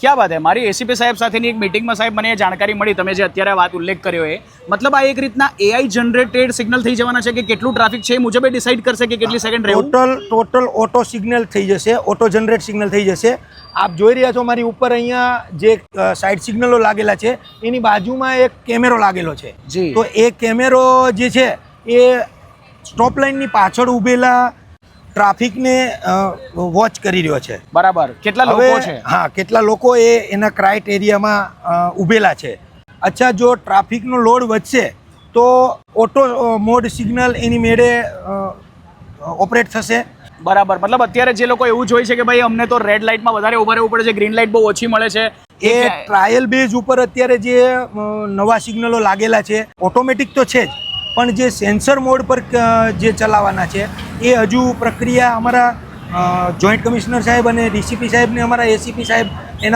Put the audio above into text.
क्या बात है। મારી એસીપી સાહેબ સાથેની એક મીટિંગમાં સાહેબ મને એ જાણકારી મળી, તમે જે અત્યારે વાત ઉલ્લેખ કર્યો એ મતલબ આ એક રીતના એઆઈ જનરેટેડ સિગ્નલ થઈ જવાના છે કે કેટલું ટ્રાફિક છે એ મુજબ ડિસાઈડ કરશે કે કેટલી સેકન્ડ રહેવું? ટોટલ ઓટો સિગ્નલ થઈ જશે, ઓટો જનરેટ સિગ્નલ થઈ જશે. આપ જોઈ રહ્યા છો મારી ઉપર અહીંયા જે સાઇડ સિગ્નલો લાગેલા છે એની બાજુમાં એક કેમેરો લાગેલો છે. તો એ કેમેરો જે છે એ સ્ટોપ લાઇનની પાછળ ઊભેલા ટ્રાફિકને વોચ કરી રહ્યો છે. બરાબર. કેટલા લોકો છે? હા, કેટલા લોકો એ એના ક્રાઇટેરિયામાં ઊભેલા છે. અચ્છા, જો ટ્રાફિકનો લોડ વધશે તો ઓટો મોડ સિગ્નલ એની મેળે ઓપરેટ થશે. બરાબર. મતલબ અત્યારે જે લોકો એવું જોઈ છે કે ભાઈ અમને તો રેડ લાઇટમાં વધારે ઉભા રહેવું પડે છે, ગ્રીન લાઇટ બહુ ઓછી મળે છે, એ ટ્રાયલ બેઝ ઉપર અત્યારે જે નવા સિગ્નલો લાગેલા છે ઓટોમેટિક તો છે જ, પણ જે સેન્સર મોડ પર જે ચલાવવાના છે એ હજુ પ્રક્રિયા અમારા જોઈન્ટ કમિશનર સાહેબ અને ડીસીપી સાહેબને અમારા એસીપી સાહેબ એના